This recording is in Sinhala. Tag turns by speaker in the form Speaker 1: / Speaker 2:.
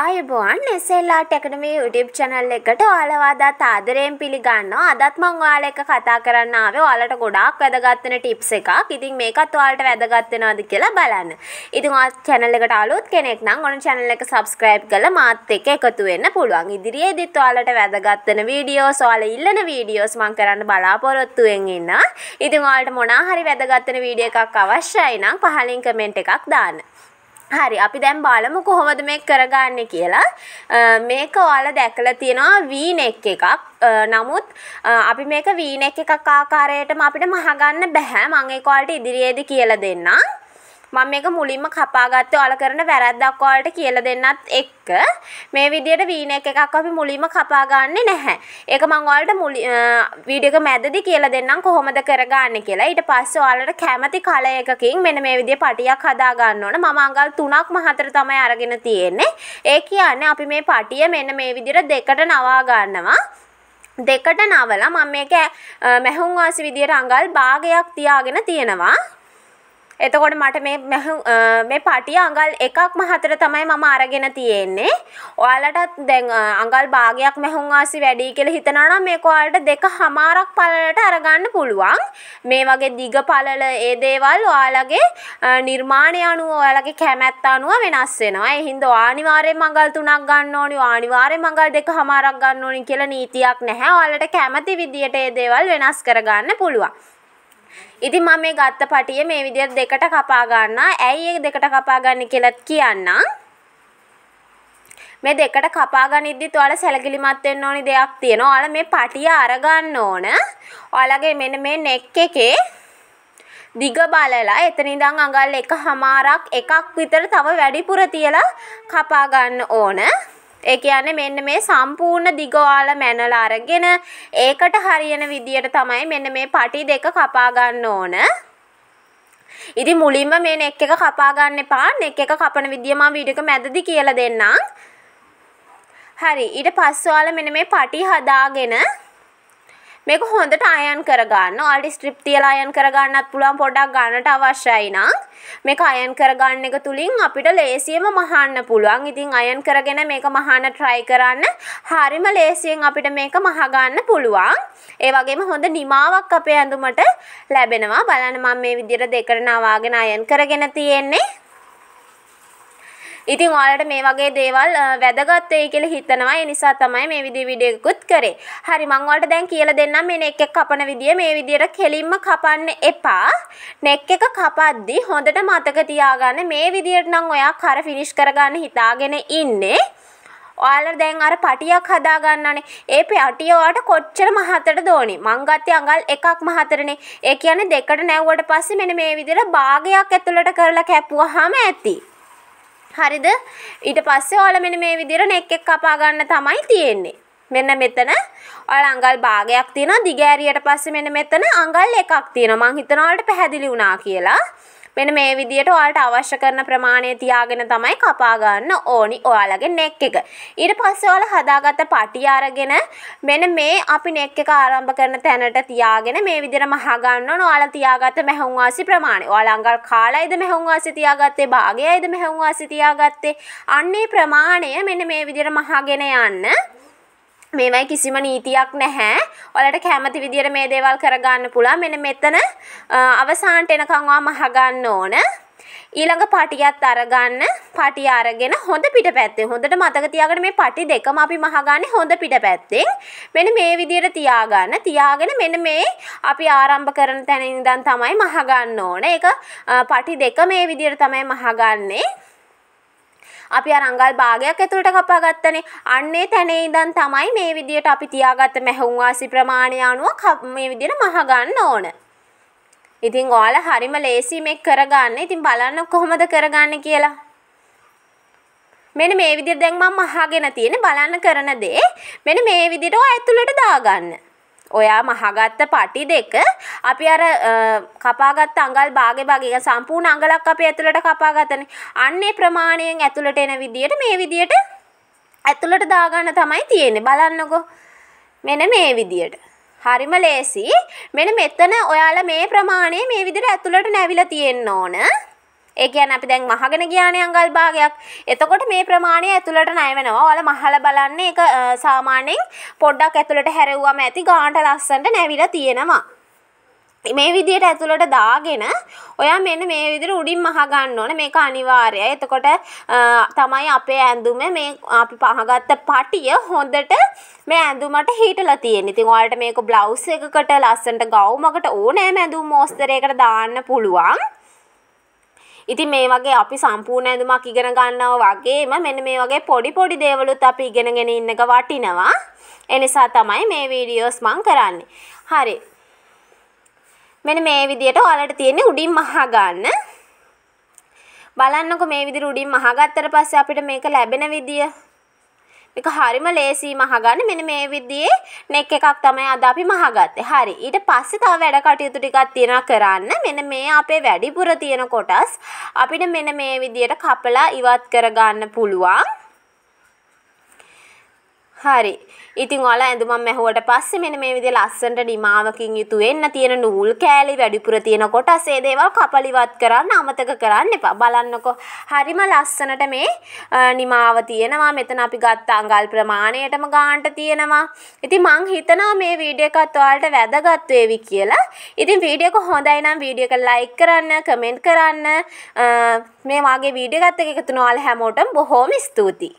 Speaker 1: ආයුබෝවන් SLR Academy YouTube channel එකට ඔයාලව අදත් ආදරයෙන් පිළිගන්නවා. අදත් මම ඔයාලා එක්ක කතා කරන්න ආවේ ඔයාලට ගොඩාක් වැදගත් වෙන tips එකක්. ඉතින් මේකත් ඔයාලට වැදගත් වෙනවද කියලා බලන්න. ඉතින් ඔයා channel එකට අලුත් කෙනෙක් නම් ඔන්න channel එක subscribe කරලා මාත් එක්ක එකතු වෙන්න පුළුවන්. ඉදිරියේදීත් ඔයාලට වැදගත් වෙන videos, ඔයාලා ඉල්ලන videos මම කරන්න බලාපොරොත්තු වෙමින් ඉන්නවා. ඉතින් ඔයාලට මොනවා හරි වැදගත් වෙන video එකක් අවශ්‍යයි නම් පහලින් comment එකක් දාන්න. හරි අපි දැන් බලමු කොහොමද මේක කරගන්නේ කියලා. මේක ඔයාලා දැකලා තියෙනවා V-neck එකක්. නමුත් අපි මේක V-neck එකක් ආකාරයටම අපිට මහගන්න බෑ. මම ඒක ඔයාලට ඉදිරියේදී කියලා දෙන්නම්. මම මේක මුලින්ම කපා ගත්තේ ඔයාලා කරන වැරද්දක් ඔයාලට කියලා දෙන්නත් එක්ක මේ විදියට V-neck එකක් අපි මුලින්ම කපා ගන්නෙ නැහැ. ඒක මම ඔයාලට වීඩියෝ එක මැදදී කියලා දෙන්නම් කොහොමද කරගන්නේ කියලා. ඊට පස්සේ ඔයාලට කැමති කලර් එකකින් මෙන්න මේ විදිය පටියක් හදා ගන්න ඕන. මම අඟල් 3ක්ම 4 තමයි අරගෙන තියෙන්නේ. ඒ කියන්නේ අපි මේ පටිය මෙන්න මේ විදියට දෙකට නවා ගන්නවා. දෙකට නවලා මම මේක මැහුම් වාසි විදියට අඟල් භාගයක් තියාගෙන තියෙනවා. එතකොට මට මේ පටිය අඟල් 1ක්ම 4 තමයි මම අරගෙන තියෙන්නේ. ඔයාලටත් දැන් අඟල් භාගයක් මැහුම් වාසි වැඩි කියලා හිතනවා නම් මේක ඔයාලට 2.5ක් පළලට අරගන්න පුළුවන්. මේ වගේ දිග පළල ඒ දේවල් ඔයාලගේ නිර්මාණය අනුව ඔයාලගේ කැමැත්ත අනුව වෙනස් වෙනවා. ඒ හින්දා අනිවාර්යයෙන්ම අඟල් 3ක් ගන්න ඕනි, අනිවාර්යයෙන්ම අඟල් 2.5ක් ගන්න ඕනි කියලා නීතියක් නැහැ. ඔයාලට කැමති විදියට ඒ දේවල් වෙනස් කරගන්න පුළුවන්. ඉතින් මම මේ ගත්ත පටිය මේ විදිහට දෙකට කපා ගන්නවා. ඇයි ඒක දෙකට කපා ගන්න කියලාත් කියන්නම්. මේ දෙකට කපා ගනිද්දිත් ඔයාලා සැලකිලිමත් වෙන්න ඕනි දෙයක් තියෙනවා. ඔයාලා මේ පටිය අරගන්න ඕන. ඔයාලගේ මෙන්න මේ neck එකේ දිග බලලා එතන ඉඳන් අඟල් 1.5ක් එකක් විතර තව වැඩිපුර තියලා කපා ගන්න ඕන. ඒ කියන්නේ මෙන්න මේ සම්පූර්ණ දිග ඔයාලා මැනලා අරගෙන ඒකට හරියන විදියට තමයි මෙන්න මේ පටි දෙක කපා ගන්න ඕන. ඉතින් මුලින්ම මේ neck එක කපා ගන්න එපා. neck එක කපන විදිය මම වීඩියෝ එක මැදදී කියලා දෙන්නම්. හරි. ඊට පස්සේ ඔයාලා මෙන්න මේ පටි හදාගෙන මේක හොඳට අයන් කරගන්න. ඔයාලට ස්ට්‍රිප් තියලා අයන් කරගන්නත් පුළුවන් පොඩ්ඩක් ගන්නට අවශ්‍යයි නම්. මේක අයන් කරගන්න එක තුලින් අපිට ලේසියෙම මහන්න පුළුවන්. ඉතින් අයන් කරගෙන මේක මහන්න try කරන්න. හරිම ලේසියෙන් අපිට මේක මහ ගන්න පුළුවන්. ඒ වගේම හොඳ නිමාවක් අපේ ඇඳුමට ලැබෙනවා. බලන්න මම මේ විදිහට දෙකට නවාගෙන අයන් කරගෙන තියෙන්නේ. ඉතින් ඔයාලට මේ වගේ දේවල් වැදගත් වෙයි කියලා හිතනවා. ඒ නිසා තමයි මේ වීඩියෝ එකකුත් කරේ. හරි මම ඔයාලට දැන් කියලා දෙන්නම් මේ neck එක කපන විදිය. මේ විදියට කෙලින්ම කපන්න එපා. neck එක කපද්දි හොඳට මතක තියාගන්න මේ විදියට නම් ඔයා කර ෆිනිෂ් කරගන්න හිතාගෙන ඉන්නේ. ඔයාලා දැන් අර පටියක් හදා ගන්නනේ. ඒ පටිය ඔයාලට කොච්චර මහතටද ඕනේ? මං ගත්තේ අඟල් 1ක්ම 4නේ. ඒ කියන්නේ දෙකට නැවුවට පස්සේ මෙන්න මේ විදියට භාගයක් ඇතුළට කරලා කැපුවාම ඇති. හරිද? ඊට පස්සේ ඔයාලා මෙන්න මේ විදිහට neck එක කපා ගන්න තමයි තියෙන්නේ. මෙන්න මෙතන ඔයාලා අඟල් භාගයක් තියෙනවා. දිග ඇරියට පස්සේ මෙන්න මෙතන අඟල් 1ක් තියෙනවා. මං හිතනවා ඔයාලට පැහැදිලි වුණා කියලා. මෙන්න මේ විදිහට ඔයාලට අවශ්‍ය කරන ප්‍රමාණය තියාගෙන තමයි කපා ගන්න ඕනි ඔයාලගේ neck එක. ඊට පස්සේ ඔයාලා හදාගත්ත පටිය අරගෙන මෙන්න මේ අපි neck එක ආරම්භ කරන තැනට තියාගෙන මේ විදිහට මහ ගන්න ඕන. ඔයාලා තියාගත්ත මැහුම් වාසි ප්‍රමාණය. ඔයාලා අඟල් කාලයිද මැහුම් වාසි තියාගත්තේ, භාගයයිද මැහුම් වාසි තියාගත්තේ. අන්නේ ප්‍රමාණය මෙන්න මේ විදිහට මහගෙන යන්න. මේවයි කිසිම නීතියක් නැහැ. ඔයාලට කැමති විදියට මේ දේවල් කරගන්න පුළුවන්. මෙන්න මෙතන අවසානට එනකන් ඔයා මහ ගන්න ඕන. ඊළඟ පටියත් අරගන්න. පටිය අරගෙන හොඳ පිටපැත්තෙන් හොඳට මතක තියාගන්න මේ පටි දෙකම අපි මහ ගන්නේ හොඳ පිටපැත්තෙන්. මෙන්න මේ විදියට තියාගන්න. තියාගෙන මෙන්න මේ අපි ආරම්භ කරන තැන ඉඳන් තමයි මහ ගන්න ඕන. ඒක පටි දෙක මේ විදියට තමයි මහ ගන්නේ. අපි අර අඟල් භාගයක් ඇතුළට කපා ගත්තනේ. අන්නේ තැනේ ඉඳන් තමයි මේ විදියට අපි තියාගත්ත මැහුම් වාසි ප්‍රමාණය අනුව මේ විදියට මහ ගන්න ඕන. ඉතින් ඔයාලා හරිම ලේසි මේක කරගන්න. ඉතින් බලන්න කොහොමද කරගන්නේ කියලා. මෙන්න මේ විදියට දැන් මම මහගෙන තියෙන්නේ. බලන්න කරන දේ මෙන්න මේ විදියට ඔය ඇතුළට දාගන්න. ඔයා මහගත්ත පටි දෙක අපි අර කපාගත්ත අඟල් භාගේ සම්පූර්ණ අඟලක් අපි ඇතුළට කපා ගන්නනේ. අන්නේ ප්‍රමාණයෙන් ඇතුළට එන විදියට මේ විදියට ඇතුළට දාගන්න තමයි තියෙන්නේ. බලන්නකෝ. මෙන්න මේ විදියට. හරිම ලේසි. මෙන්න මෙතන ඔයාලා මේ ප්‍රමාණය මේ විදියට ඇතුළට නැවිලා තියෙන්න ඕන. ඒ කියන්නේ අපි දැන් මහගෙන ගියානේ අඟල් භාගයක්. එතකොට මේ ප්‍රමාණය ඇතුළට ණය වෙනවා. ඔයාලා මහලා බලන්න ඒක සාමාන්‍යයෙන් පොඩ්ඩක් ඇතුළට හැරෙව්වම ඇති ගානට ලස්සනට නැවිලා තියෙනවා. මේ විදියට ඇතුළට දාගෙන ඔයා මෙන්න මේ විදියට උඩින් මහ ගන්න ඕනේ. මේක අනිවාර්යයි. එතකොට තමයි අපේ ඇඳුම මේ අපි පහගත්ත පටිය හොඳට මේ ඇඳුමට හිටලා තියෙන්නේ. ඉතින් ඔයාලට මේක බ්ලවුස් එකකට ලස්සනට ගවුමකට ඕනෑම ඇඳුම් මෝස්තරයකට දාන්න පුළුවන්. ඉතින් මේ වගේ අපි සම්පූර්ණ ඇඳුමක් ඉගෙන ගන්නවා වගේම මෙන්න මේ වගේ පොඩි පොඩි දේවලුත් අපි ඉගෙනගෙන ඉන්න එක වටිනවා. ඒ නිසා තමයි මේ වීඩියෝස් මම කරන්නේ. හරි. මෙන්න මේ විදියට ඔයාලට තියෙන්නේ උඩින් මහ ගන්න. බලන්නකො මේ විදියට උඩින් මහ ගත්තට පස්සේ අපිට මේක ලැබෙන විදිය. මේක හරිම ලේසි මහ ගන්න. මෙන්න මේ විදිහේ නෙක් එකක් තමයි අද අපි මහ ගත්තේ. හරි. ඊට පස්සේ තව වැඩ කටයුතු ටිකක් තියෙනවා කරන්න. මෙන්න මේ අපේ වැඩිපුර තියෙන කොටස් අපිට මෙන්න මේ විදියට කපලා ඉවත් කරගන්න පුළුවන්. හරි. ඉතින් ඔයාලා ඇඳුමක් මැහුවට පස්සේ මෙන්න මේ විදිහේ ලස්සනට නිමාවකින් යුතු වෙන්න තියෙන නූල් කෑලි වැඩිපුර තියෙන කොටස් ඒ දේවල් කපලා ඉවත් කරන්න අමතක කරන්න එපා. බලන්නකෝ. හරිම ලස්සනට මේ නිමාව තියෙනවා. මෙතන අපි ගත්ත අඟල් ප්‍රමාණයටම ගානට තියෙනවා. ඉතින් මං හිතනවා මේ වීඩියෝ එකත් ඔයාලට වැදගත් වේවි කියලා. ඉතින් වීඩියෝ එක හොඳයි නම් වීඩියෝ එක ලයික් කරන්න, කමෙන්ට් කරන්න. මේ වාගේ වීඩියෝ එකත් එක්ක එකතු වෙන ඔයාලා හැමෝටම බොහොම ස්තුතියි.